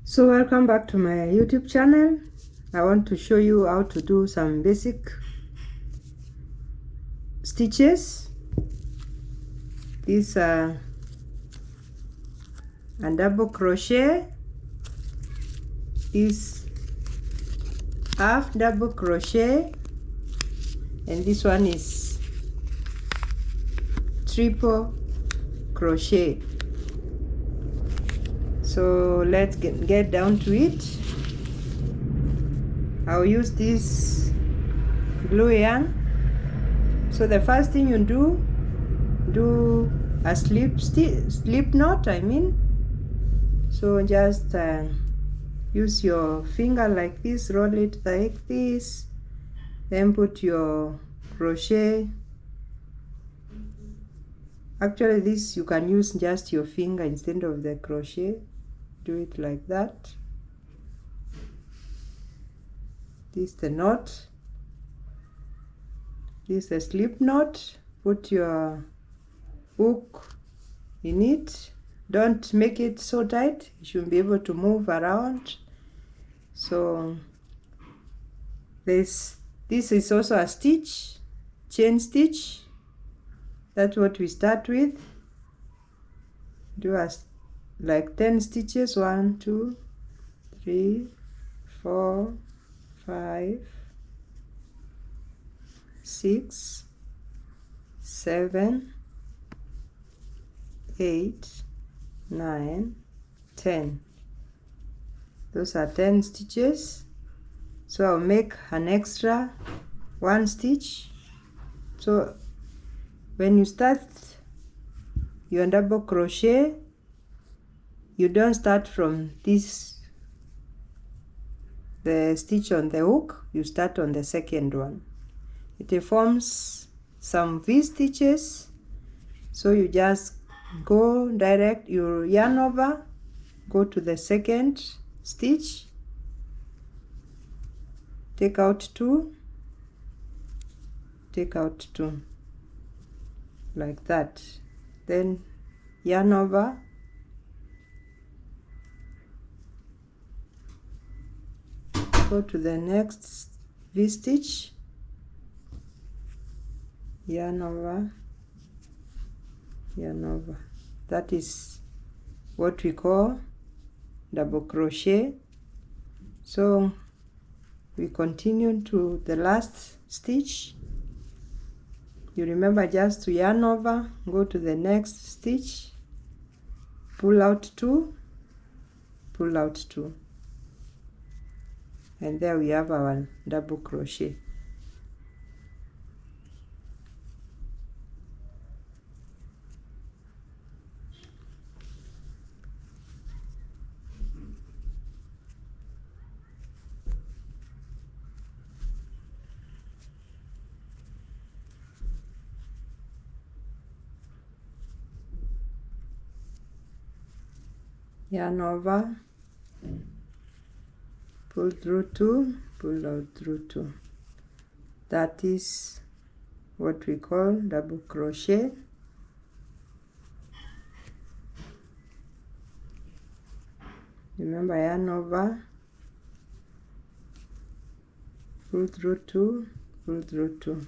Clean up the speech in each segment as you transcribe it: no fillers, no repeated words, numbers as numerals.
So welcome back to my YouTube channel. I want to show you how to do some basic stitches. These are a double crochet, this half double crochet, and this one is triple crochet. So let's get down to it. I'll use this glue yarn. So the first thing you do a slip knot, so just use your finger like this, roll it like this, then put your crochet. Actually this you can use just your finger instead of the crochet. Do it like that. This is the knot, this is the slip knot. Put your hook in it. Don't make it so tight, you should be able to move around. So this is also a stitch, chain stitch. That's what we start with. Do like 10 stitches. 1 2 3 4 5 6 7 8 9 10. Those are 10 stitches. So I'll make an extra 1 stitch. So when you start your double crochet, you don't start from this, the stitch on the hook, you start on the second one. It forms some V stitches, so you just go direct, you yarn over, go to the second stitch, take out 2, take out 2, like that, then yarn over, go to the next V stitch, yarn over, yarn over. That is what we call double crochet. So we continue to the last stitch. You remember just to yarn over, go to the next stitch, pull out 2, pull out 2, and there we have our double crochet. Yarn over, pull through 2, pull out through 2. That is what we call double crochet. Remember, yarn over, pull through 2, pull through 2.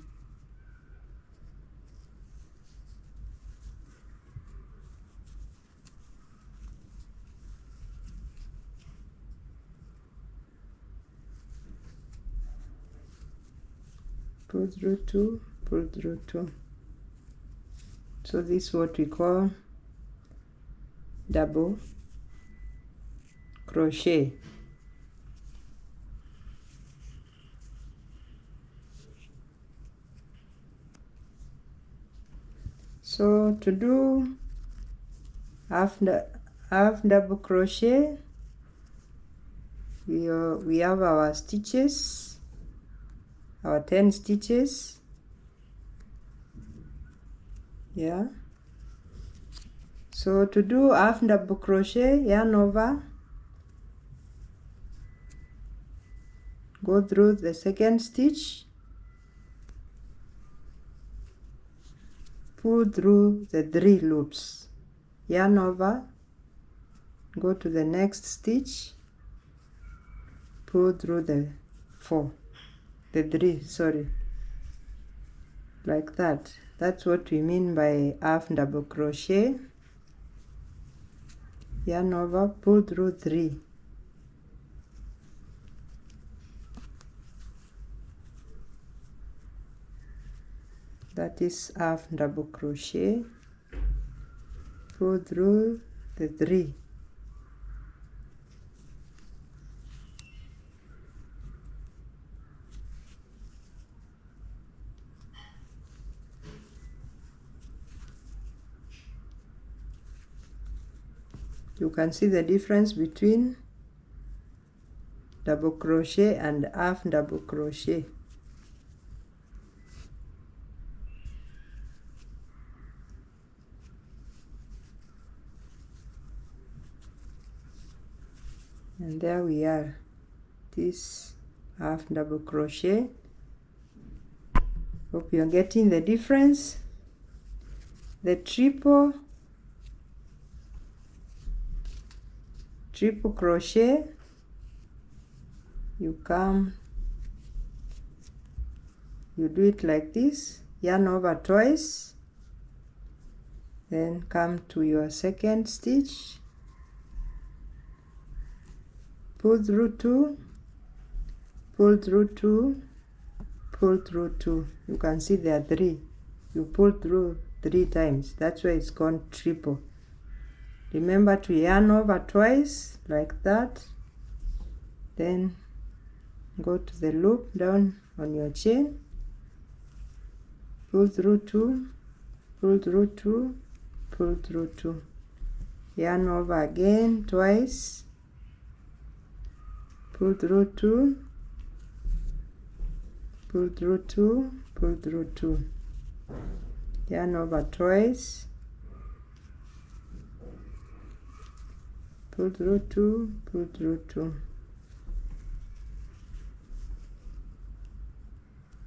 Pull through 2, pull through 2. So this is what we call double crochet. So to do half double crochet, we have our stitches, our 10 stitches. Yeah, so to do half double crochet, yarn over, go through the second stitch, pull through the 3 loops, yarn over, go to the next stitch, pull through the 3, sorry, like that. That's what we mean by half double crochet. Yarn over, pull through 3. That is half double crochet, pull through the 3. You can see the difference between double crochet and half double crochet. And there we are, this half double crochet. Hope you're getting the difference. The triple crochet, you come, you do it like this, yarn over twice, then come to your second stitch, pull through 2, pull through 2, pull through 2. You can see there are 3. You pull through 3 times. That's why it's called triple. Remember to yarn over twice like that, then go to the loop down on your chain, pull through 2, pull through 2, pull through 2, yarn over again twice, pull through 2, pull through 2, pull through 2, yarn over twice, pull through 2, pull through 2,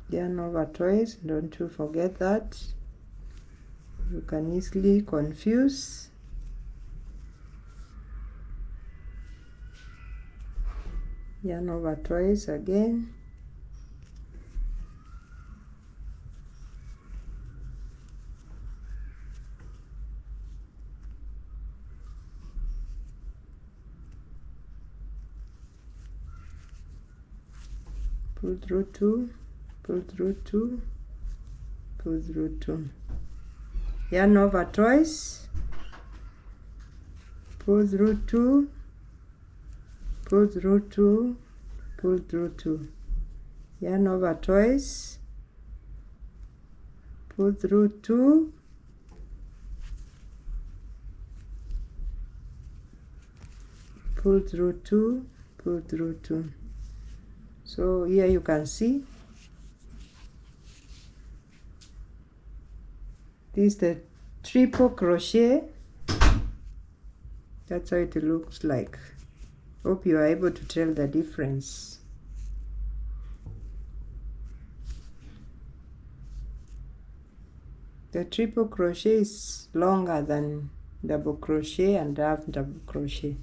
yarn over twice. Don't you forget that, you can easily confuse. Yarn over twice again, pull through 2, pull through 2, pull through 2, yarn over twice, pull through 2, pull through 2, pull through 2, yarn over twice, pull through 2, pull through 2, pull through 2. So here you can see this is the triple crochet. That's how it looks like. Hope you are able to tell the difference. The triple crochet is longer than double crochet and half double crochet.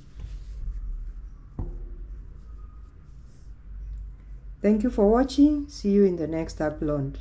Thank you for watching. See you in the next upload.